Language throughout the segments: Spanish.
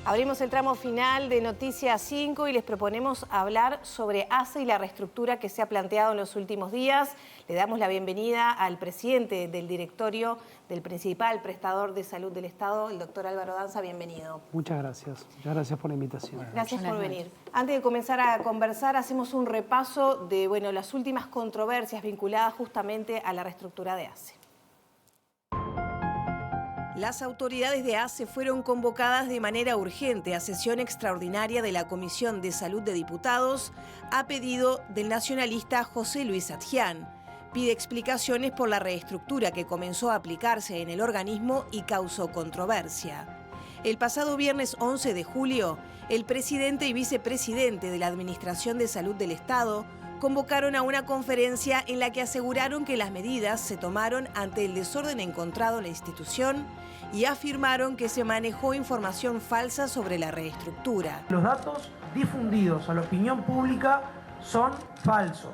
Abrimos el tramo final de Noticias 5 y les proponemos hablar sobre ACE y la reestructura que se ha planteado en los últimos días. Le damos la bienvenida al presidente del directorio del principal prestador de salud del Estado, el doctor Álvaro Danza. Bienvenido. Muchas gracias por la invitación. Gracias por venir. Antes de comenzar a conversar, hacemos un repaso de las últimas controversias vinculadas justamente a la reestructura de ACE. Las autoridades de ACE fueron convocadas de manera urgente a sesión extraordinaria de la Comisión de Salud de Diputados a pedido del nacionalista José Luis Atgián. Pide explicaciones por la reestructura que comenzó a aplicarse en el organismo y causó controversia. El pasado viernes 11 de julio, el presidente y vicepresidente de la Administración de Salud del Estado convocaron a una conferencia en la que aseguraron que las medidas se tomaron ante el desorden encontrado en la institución y afirmaron que se manejó información falsa sobre la reestructura. Los datos difundidos a la opinión pública son falsos.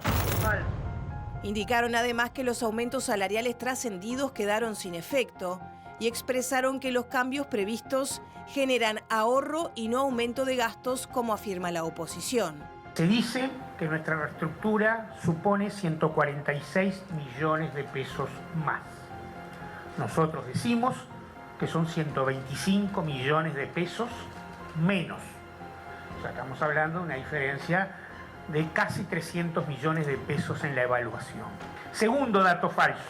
Indicaron además que los aumentos salariales trascendidos quedaron sin efecto y expresaron que los cambios previstos generan ahorro y no aumento de gastos, como afirma la oposición. Se dice que nuestra reestructura supone 146 millones de pesos más. Nosotros decimos que son 125 millones de pesos menos. O sea, estamos hablando de una diferencia de casi 300 millones de pesos en la evaluación. Segundo dato falso.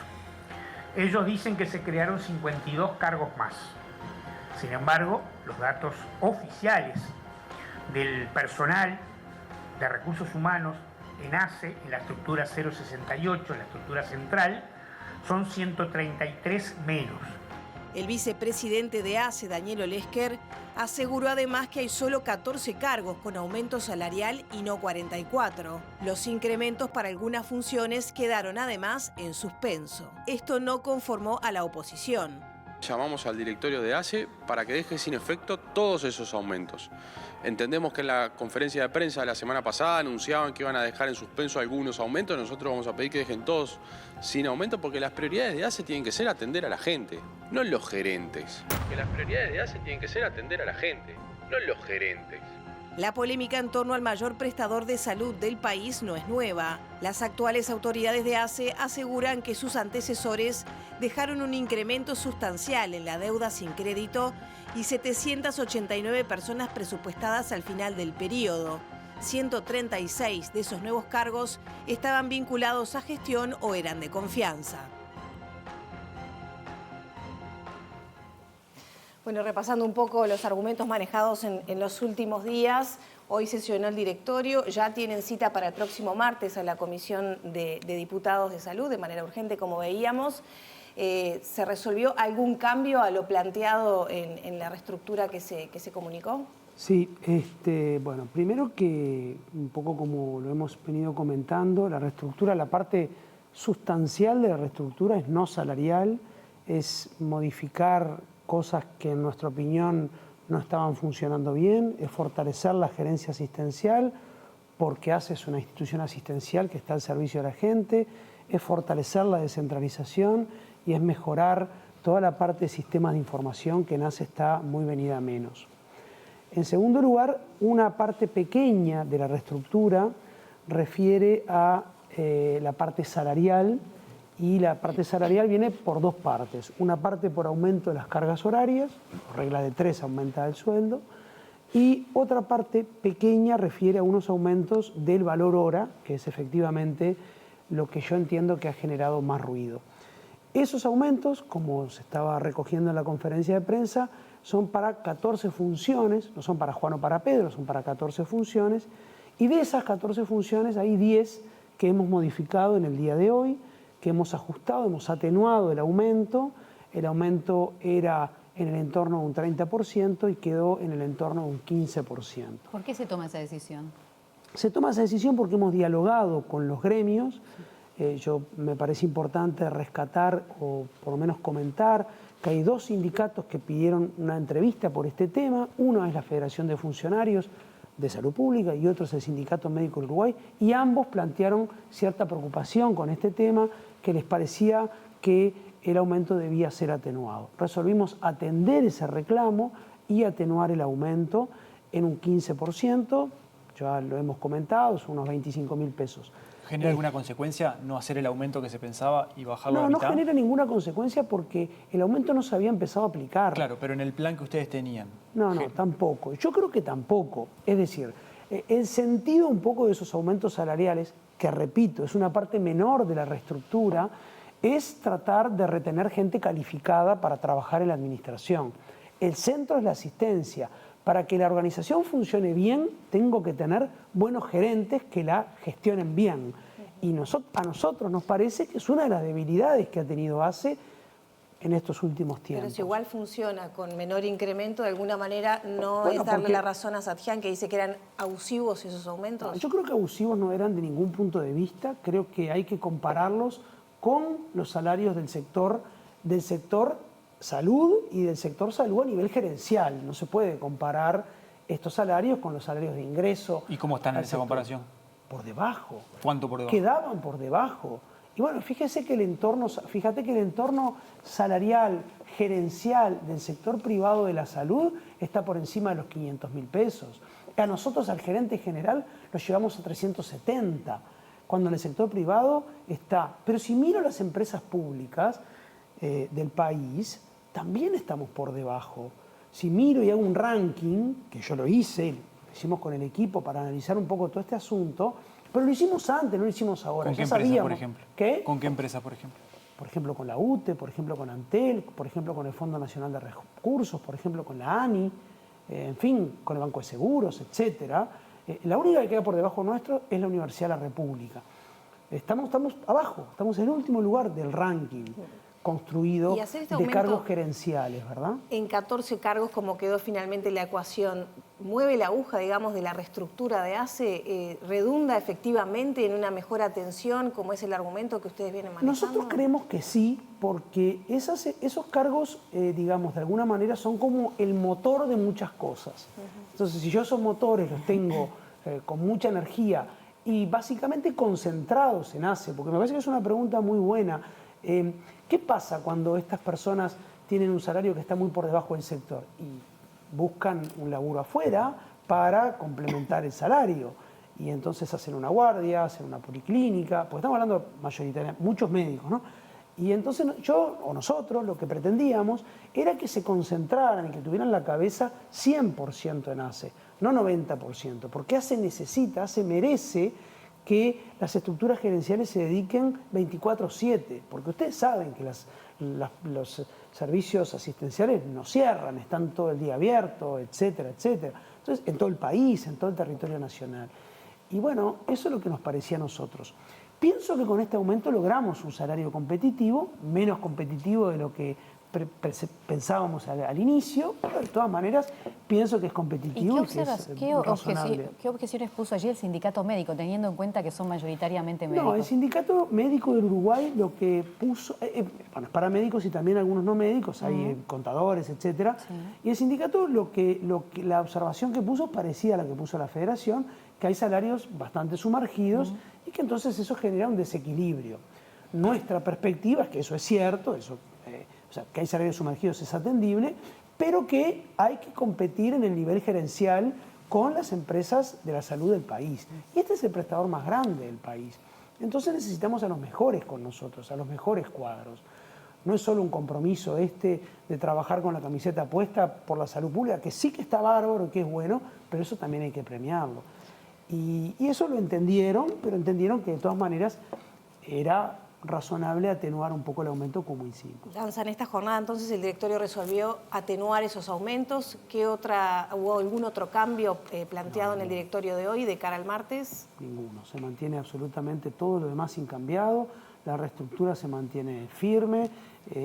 Ellos dicen que se crearon 52 cargos más. Sin embargo, los datos oficiales del personal de recursos humanos en ACE, en la estructura 068, en la estructura central, son 133 menos. El vicepresidente de ACE, Daniel Olesker, aseguró además que hay solo 14 cargos con aumento salarial y no 44. Los incrementos para algunas funciones quedaron además en suspenso. Esto no conformó a la oposición. Llamamos al directorio de ACE para que deje sin efecto todos esos aumentos. Entendemos que en la conferencia de prensa de la semana pasada anunciaban que iban a dejar en suspenso algunos aumentos. Nosotros vamos a pedir que dejen todos sin aumento porque las prioridades de ACE tienen que ser atender a la gente, no los gerentes. Que las prioridades de ACE tienen que ser atender a la gente, no los gerentes. La polémica en torno al mayor prestador de salud del país no es nueva. Las actuales autoridades de ACE aseguran que sus antecesores dejaron un incremento sustancial en la deuda sin crédito y 789 personas presupuestadas al final del periodo. 136 de esos nuevos cargos estaban vinculados a gestión o eran de confianza. Bueno, repasando un poco los argumentos manejados en los últimos días, hoy sesionó el directorio, ya tienen cita para el próximo martes a la Comisión de Diputados de Salud, de manera urgente, como veíamos. ¿Se resolvió algún cambio a lo planteado en la reestructura que se comunicó? Sí, bueno, primero que, un poco como lo hemos venido comentando, la reestructura, la parte sustancial de la reestructura es no salarial, es modificar cosas que en nuestra opinión no estaban funcionando bien, es fortalecer la gerencia asistencial, porque ACE es una institución asistencial que está al servicio de la gente, es fortalecer la descentralización y es mejorar toda la parte de sistemas de información que en ACE está muy venida a menos. En segundo lugar, una parte pequeña de la reestructura refiere a la parte salarial, y la parte salarial viene por dos partes. Una parte por aumento de las cargas horarias, por regla de 3 aumenta el sueldo, y otra parte pequeña refiere a unos aumentos del valor hora, que es efectivamente lo que yo entiendo que ha generado más ruido. Esos aumentos, como se estaba recogiendo en la conferencia de prensa, son para 14 funciones, no son para Juan o para Pedro, son para 14 funciones, y de esas 14 funciones hay 10 que hemos modificado en el día de hoy, que hemos ajustado, hemos atenuado el aumento era en el entorno de un 30% y quedó en el entorno de un 15%. ¿Por qué se toma esa decisión? Se toma esa decisión porque hemos dialogado con los gremios. Me parece importante rescatar o por lo menos comentar que hay dos sindicatos que pidieron una entrevista por este tema. Uno es la Federación de Funcionarios de Salud Pública y otro es el Sindicato Médico del Uruguay, y ambos plantearon cierta preocupación con este tema, que les parecía que el aumento debía ser atenuado. Resolvimos atender ese reclamo y atenuar el aumento en un 15%, ya lo hemos comentado, son unos 25.000 pesos. ¿Genera alguna consecuencia no hacer el aumento que se pensaba y bajarlo a la mitad? No genera ninguna consecuencia porque el aumento no se había empezado a aplicar. Claro, pero en el plan que ustedes tenían. No, tampoco. Yo creo que tampoco. Es decir, el sentido un poco de esos aumentos salariales, que repito, es una parte menor de la reestructura, es tratar de retener gente calificada para trabajar en la administración. El centro es la asistencia. Para que la organización funcione bien, tengo que tener buenos gerentes que la gestionen bien. Y a nosotros nos parece que es una de las debilidades que ha tenido ACE en estos últimos tiempos. Pero si igual funciona con menor incremento, de alguna manera no Bueno, es darle la razón a Sathyan, que dice que eran abusivos esos aumentos. Yo creo que abusivos no eran de ningún punto de vista. Creo que hay que compararlos con los salarios del sector salud y del sector salud a nivel gerencial. No se puede comparar estos salarios con los salarios de ingreso. ¿Y cómo están en esa comparación? Por debajo. ¿Cuánto por debajo? Quedaban por debajo. Y bueno, fíjate que el entorno salarial, gerencial del sector privado de la salud está por encima de los 500.000 pesos. A nosotros, al gerente general, nos llevamos a 370, cuando en el sector privado está. Pero si miro las empresas públicas del país, también estamos por debajo. Si miro y hago un ranking, que yo lo hice, lo hicimos con el equipo para analizar un poco todo este asunto, pero lo hicimos antes, no lo hicimos ahora. ¿Con qué Ya empresa, sabíamos. por ejemplo? ¿Qué? ¿Con qué empresa, por ejemplo? Por ejemplo, con la UTE, por ejemplo, con Antel, por ejemplo, con el Fondo Nacional de Recursos, por ejemplo, con la ANI, en fin, con el Banco de Seguros, etcétera. La única que queda por debajo nuestro es la Universidad de la República. Estamos abajo, estamos en el último lugar del ranking construido de cargos gerenciales, ¿verdad? En 14 cargos, como quedó finalmente la ecuación, ¿mueve la aguja, digamos, de la reestructura de ACE? ¿Redunda efectivamente en una mejor atención, como es el argumento que ustedes vienen manejando? Nosotros creemos que sí, porque esos cargos, digamos, de alguna manera son como el motor de muchas cosas. Entonces, si yo esos motores los tengo con mucha energía y básicamente concentrados en ACE, porque me parece que es una pregunta muy buena. ¿Qué pasa cuando estas personas tienen un salario que está muy por debajo del sector y buscan un laburo afuera para complementar el salario? Y entonces hacen una guardia, hacen una policlínica, porque estamos hablando mayoritariamente, muchos médicos, ¿no? Y entonces nosotros lo que pretendíamos era que se concentraran y que tuvieran la cabeza 100% en ACE, no 90%, porque ACE merece que las estructuras gerenciales se dediquen 24/7, porque ustedes saben que los servicios asistenciales no cierran, están todo el día abiertos, etcétera, etcétera. Entonces, en todo el país, en todo el territorio nacional. Y bueno, eso es lo que nos parecía a nosotros. Pienso que con este aumento logramos un salario competitivo, menos competitivo de lo que pensábamos al inicio, pero de todas maneras pienso que es competitivo. ¿Qué objeciones puso allí el sindicato médico, teniendo en cuenta que son mayoritariamente médicos? No, el sindicato médico del Uruguay lo que puso, bueno, es para médicos y también algunos no médicos, hay contadores, etcétera. Sí. Y el sindicato la observación que puso parecía a la que puso la Federación, que hay salarios bastante sumergidos y que entonces eso genera un desequilibrio. Nuestra perspectiva es que eso es cierto, o sea, que hay salarios sumergidos es atendible, pero que hay que competir en el nivel gerencial con las empresas de la salud del país. Y este es el prestador más grande del país. Entonces necesitamos a los mejores con nosotros, a los mejores cuadros. No es solo un compromiso de trabajar con la camiseta puesta por la salud pública, que sí que está bárbaro, que es bueno, pero eso también hay que premiarlo. Y eso lo entendieron, pero entendieron que de todas maneras era razonable atenuar un poco el aumento como hicimos. Lanza, en esta jornada entonces el directorio resolvió atenuar esos aumentos. ¿Hubo algún otro cambio planteado en el directorio de hoy de cara al martes? Ninguno, se mantiene absolutamente todo lo demás incambiado, la reestructura se mantiene firme,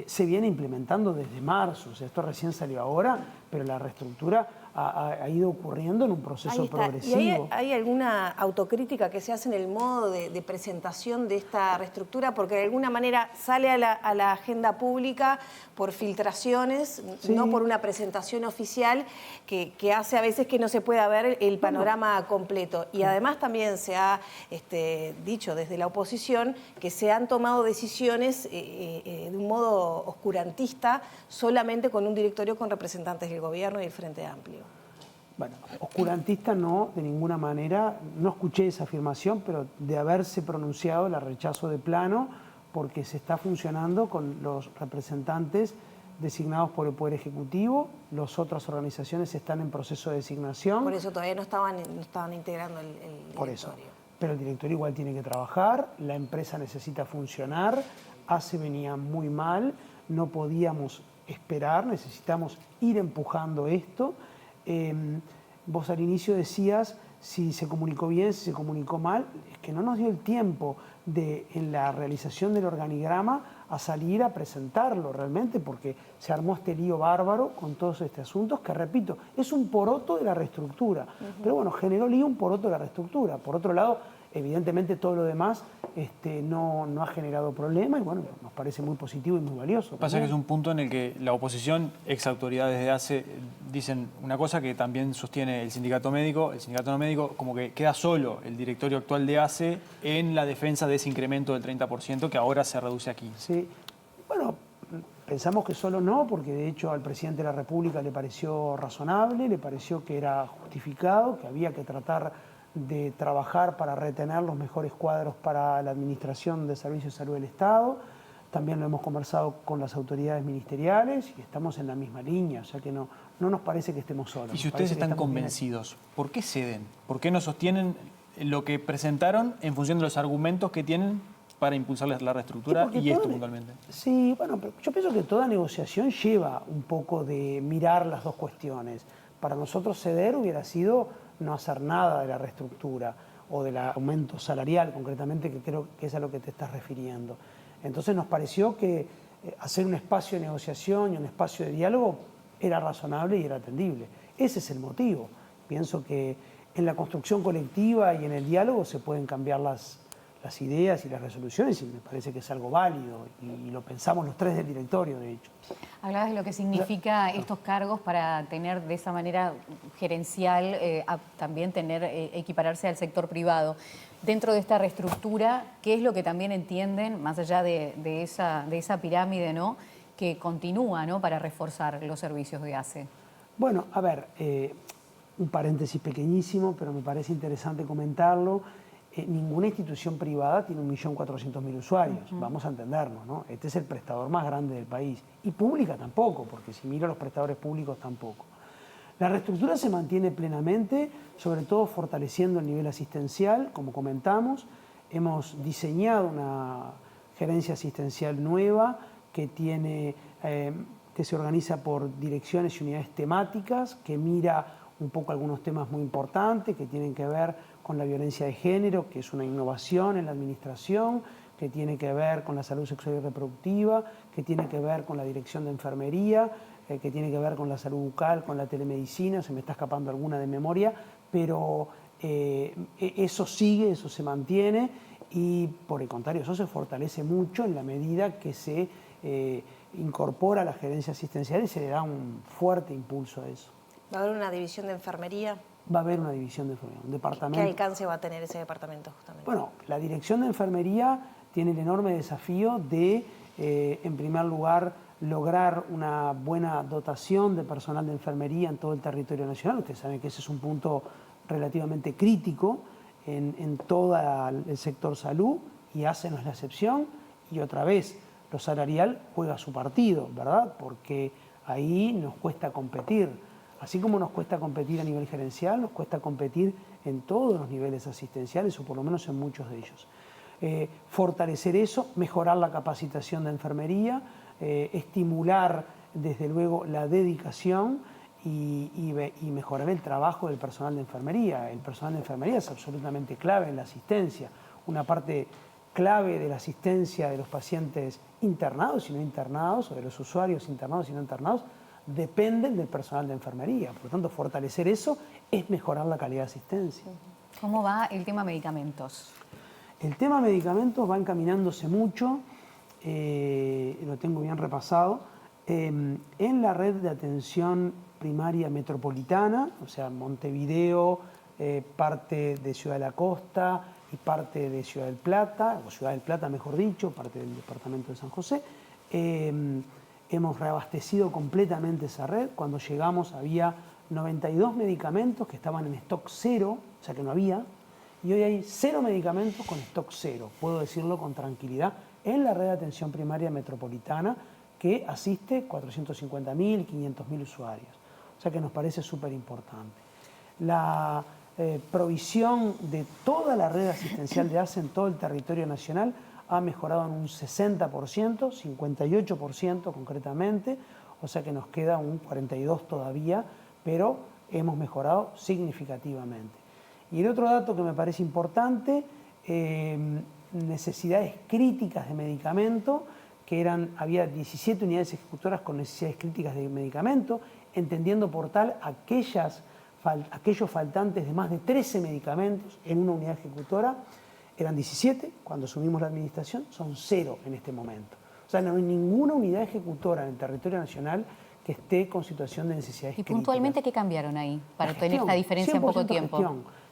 se viene implementando desde marzo, o sea, esto recién salió ahora, pero la reestructura ha ido ocurriendo en un proceso progresivo. ¿Y hay alguna autocrítica que se hace en el modo de presentación de esta reestructura? Porque de alguna manera sale a la agenda pública por filtraciones, sí, no por una presentación oficial que hace a veces que no se pueda ver el panorama completo. Y además también se ha dicho desde la oposición que se han tomado decisiones de un modo oscurantista solamente con un directorio con representantes del gobierno y del Frente Amplio. Bueno, oscurantista no, de ninguna manera. No escuché esa afirmación, pero de haberse pronunciado la rechazo de plano, porque se está funcionando con los representantes designados por el Poder Ejecutivo. Las otras organizaciones están en proceso de designación. Por eso todavía no estaban integrando el directorio. Por eso. Pero el directorio igual tiene que trabajar, la empresa necesita funcionar, ACE venía muy mal, no podíamos esperar, necesitamos ir empujando esto. Vos al inicio decías si se comunicó bien, si se comunicó mal, es que no nos dio el tiempo en la realización del organigrama a salir a presentarlo realmente, porque se armó este lío bárbaro con todos estos asuntos que, repito, es un poroto de la reestructura. Pero bueno, generó lío un poroto de la reestructura. Por otro lado, evidentemente todo lo demás no ha generado problema y bueno, nos parece muy positivo y muy valioso. Pasa que es un punto en el que la oposición, ex autoridades de ACE, dicen una cosa que también sostiene el sindicato médico. El sindicato médico como que queda solo el directorio actual de ACE en la defensa de ese incremento del 30% que ahora se reduce a 15%. Sí, bueno, pensamos que solo no, porque de hecho al presidente de la República le pareció razonable, le pareció que era justificado, que había que tratar de trabajar para retener los mejores cuadros para la administración de servicios de salud del Estado. También lo hemos conversado con las autoridades ministeriales y estamos en la misma línea, o sea que no nos parece que estemos solos. Y si ustedes están convencidos, ¿por qué ceden? ¿Por qué no sostienen lo que presentaron en función de los argumentos que tienen para impulsar la reestructura y esto puntualmente? Sí, bueno, pero yo pienso que toda negociación lleva un poco de mirar las dos cuestiones. Para nosotros ceder hubiera sido no hacer nada de la reestructura o del aumento salarial, concretamente, que creo que es a lo que te estás refiriendo. Entonces nos pareció que hacer un espacio de negociación y un espacio de diálogo era razonable y era atendible. Ese es el motivo. Pienso que en la construcción colectiva y en el diálogo se pueden cambiar las ideas y las resoluciones y me parece que es algo válido y lo pensamos los tres del directorio, de hecho. Hablabas de lo que significa estos cargos para tener de esa manera gerencial, también equipararse al sector privado. Dentro de esta reestructura, ¿qué es lo que también entienden, más allá de esa pirámide, ¿no?, que continúa, ¿no?, para reforzar los servicios de ACE? Bueno, a ver, un paréntesis pequeñísimo, pero me parece interesante comentarlo. Ninguna institución privada tiene 1.400.000 usuarios, vamos a entendernos, ¿no? Este es el prestador más grande del país. Y pública tampoco, porque si miro los prestadores públicos tampoco. La reestructura se mantiene plenamente, sobre todo fortaleciendo el nivel asistencial, como comentamos. Hemos diseñado una gerencia asistencial nueva que se organiza por direcciones y unidades temáticas, que mira un poco algunos temas muy importantes que tienen que ver con la violencia de género, que es una innovación en la administración, que tiene que ver con la salud sexual y reproductiva, que tiene que ver con la dirección de enfermería, que tiene que ver con la salud bucal, con la telemedicina, se me está escapando alguna de memoria, pero eso sigue, eso se mantiene y por el contrario, eso se fortalece mucho en la medida que se incorpora la gerencia asistencial y se le da un fuerte impulso a eso. ¿Va a haber una división de enfermería? Va a haber una división de enfermería, un departamento. ¿Qué alcance va a tener ese departamento justamente? Bueno, la dirección de enfermería tiene el enorme desafío de, en primer lugar, lograr una buena dotación de personal de enfermería en todo el territorio nacional. Ustedes saben que ese es un punto relativamente crítico en todo el sector salud y ACE no es la excepción. Y otra vez, lo salarial juega su partido, ¿verdad? Porque ahí nos cuesta competir. Así como nos cuesta competir a nivel gerencial, nos cuesta competir en todos los niveles asistenciales, o por lo menos en muchos de ellos. Fortalecer eso, mejorar la capacitación de enfermería, estimular desde luego la dedicación y mejorar el trabajo del personal de enfermería. El personal de enfermería es absolutamente clave en la asistencia. Una parte clave de la asistencia de los pacientes internados y no internados, o de los usuarios internados y no internados, dependen del personal de enfermería. Por lo tanto, fortalecer eso es mejorar la calidad de asistencia. ¿Cómo va el tema medicamentos? El tema medicamentos va encaminándose mucho, lo tengo bien repasado. En la red de atención primaria metropolitana, o sea, Montevideo, parte de Ciudad de la Costa y parte de Ciudad del Plata, o Ciudad del Plata mejor dicho, parte del departamento de San José, hemos reabastecido completamente esa red. Cuando llegamos había 92 medicamentos que estaban en stock cero, o sea que no había, y hoy hay 0 medicamentos con stock cero, puedo decirlo con tranquilidad, en la red de atención primaria metropolitana que asiste 450.000, 500.000 usuarios. O sea que nos parece súper importante. La provisión de toda la red asistencial de ACE en todo el territorio nacional ha mejorado en un 60%, 58% concretamente, o sea que nos queda un 42% todavía, pero hemos mejorado significativamente. Y el otro dato que me parece importante, necesidades críticas de medicamento, que había 17 unidades ejecutoras con necesidades críticas de medicamento, entendiendo por tal aquellos faltantes de más de 13 medicamentos en una unidad ejecutora, eran 17 cuando asumimos la administración, son 0 en este momento. O sea, no hay ninguna unidad ejecutora en el territorio nacional que esté con situación de necesidades críticas. ¿Y puntualmente qué cambiaron ahí para tener esta diferencia en poco tiempo?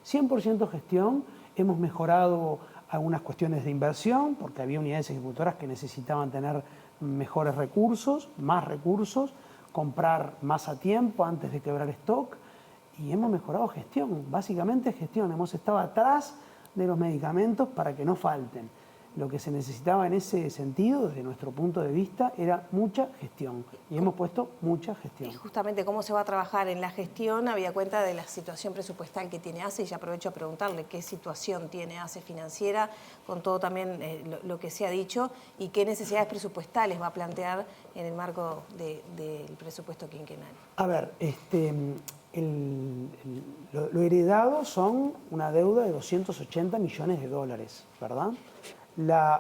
100% gestión, hemos mejorado algunas cuestiones de inversión, porque había unidades ejecutoras que necesitaban tener mejores recursos, más recursos, comprar más a tiempo antes de quebrar stock, y hemos mejorado gestión, básicamente gestión. Hemos estado atrás de los medicamentos para que no falten. Lo que se necesitaba en ese sentido, desde nuestro punto de vista, era mucha gestión. Y hemos puesto mucha gestión. Y justamente cómo se va a trabajar en la gestión, había cuenta de la situación presupuestal que tiene ACE, y ya aprovecho a preguntarle qué situación tiene ACE financiera, con todo también lo que se ha dicho, y qué necesidades presupuestales va a plantear en el marco del presupuesto quinquenal. A ver, lo heredado son una deuda de 280 millones de dólares, ¿verdad?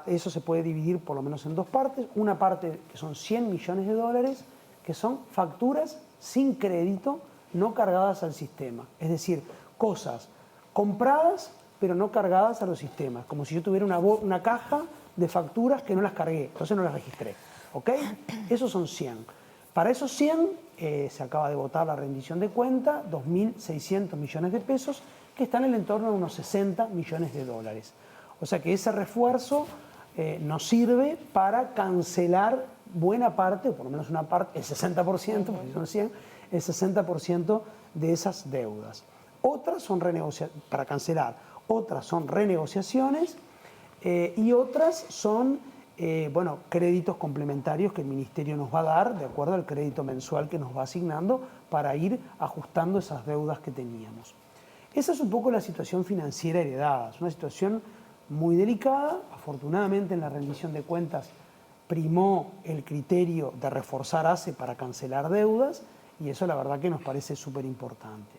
Eso se puede dividir por lo menos en dos partes. Una parte que son 100 millones de dólares, que son facturas sin crédito no cargadas al sistema. Es decir, cosas compradas pero no cargadas a los sistemas. Como si yo tuviera una caja de facturas que no las cargué, entonces no las registré. ¿Ok? Esos son 100. Para esos 100 se acaba de votar la rendición de cuenta, 2.600 millones de pesos, que están en el entorno de unos 60 millones de dólares. O sea que ese refuerzo nos sirve para cancelar buena parte, o por lo menos una parte, el 60%, porque son 100, el 60% de esas deudas. Otras son para cancelar, otras son renegociaciones y otras son créditos complementarios que el Ministerio nos va a dar de acuerdo al crédito mensual que nos va asignando para ir ajustando esas deudas que teníamos. Esa es un poco la situación financiera heredada, es una situación muy delicada. Afortunadamente en la rendición de cuentas primó el criterio de reforzar ACE para cancelar deudas y eso la verdad que nos parece súper importante.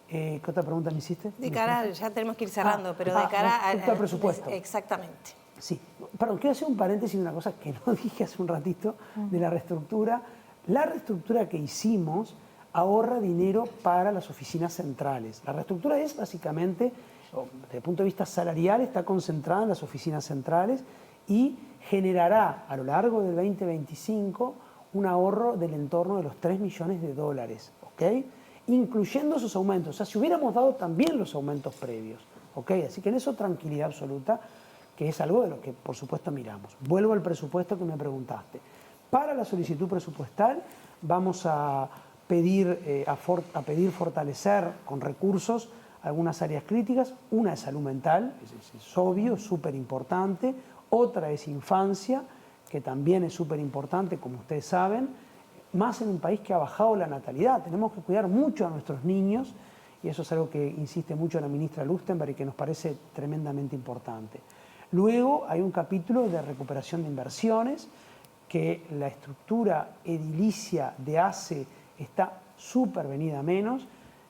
¿Qué otra pregunta me hiciste? De cara, ya tenemos que ir cerrando, pero de cara al presupuesto. Exactamente. Sí, perdón, quiero hacer un paréntesis de una cosa que no dije hace un ratito de la reestructura. La reestructura que hicimos ahorra dinero para las oficinas centrales. La reestructura es básicamente, desde el punto de vista salarial, está concentrada en las oficinas centrales y generará a lo largo del 2025 un ahorro del entorno de los 3 millones de dólares, ¿ok? Incluyendo esos aumentos. O sea, si hubiéramos dado también los aumentos previos, ¿ok? Así que en eso tranquilidad absoluta, que es algo de lo que por supuesto miramos. Vuelvo al presupuesto que me preguntaste. Para la solicitud presupuestal vamos a pedir fortalecer con recursos algunas áreas críticas. Una es salud mental, es obvio, es súper importante. Otra es infancia, que también es súper importante, como ustedes saben, más en un país que ha bajado la natalidad. Tenemos que cuidar mucho a nuestros niños y eso es algo que insiste mucho la ministra Lustenberg y que nos parece tremendamente importante. Luego hay un capítulo de recuperación de inversiones, que la estructura edilicia de ACE está súper venida a menos.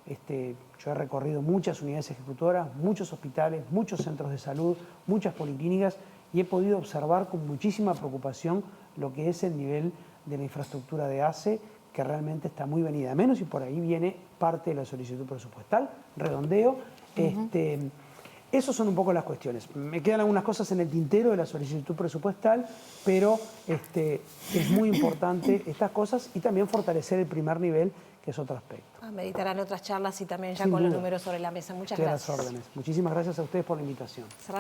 Yo he recorrido muchas unidades ejecutoras, muchos hospitales, muchos centros de salud, muchas policlínicas y he podido observar con muchísima preocupación lo que es el nivel de la infraestructura de ACE, que realmente está muy venida a menos y por ahí viene parte de la solicitud presupuestal, redondeo. Esas son un poco las cuestiones. Me quedan algunas cosas en el tintero de la solicitud presupuestal, pero es muy importante estas cosas y también fortalecer el primer nivel, que es otro aspecto. Meditarán otras charlas y también ya Sin con los duda. números sobre la mesa. Muchas Estoy a gracias. las órdenes. Muchísimas gracias a ustedes por la invitación.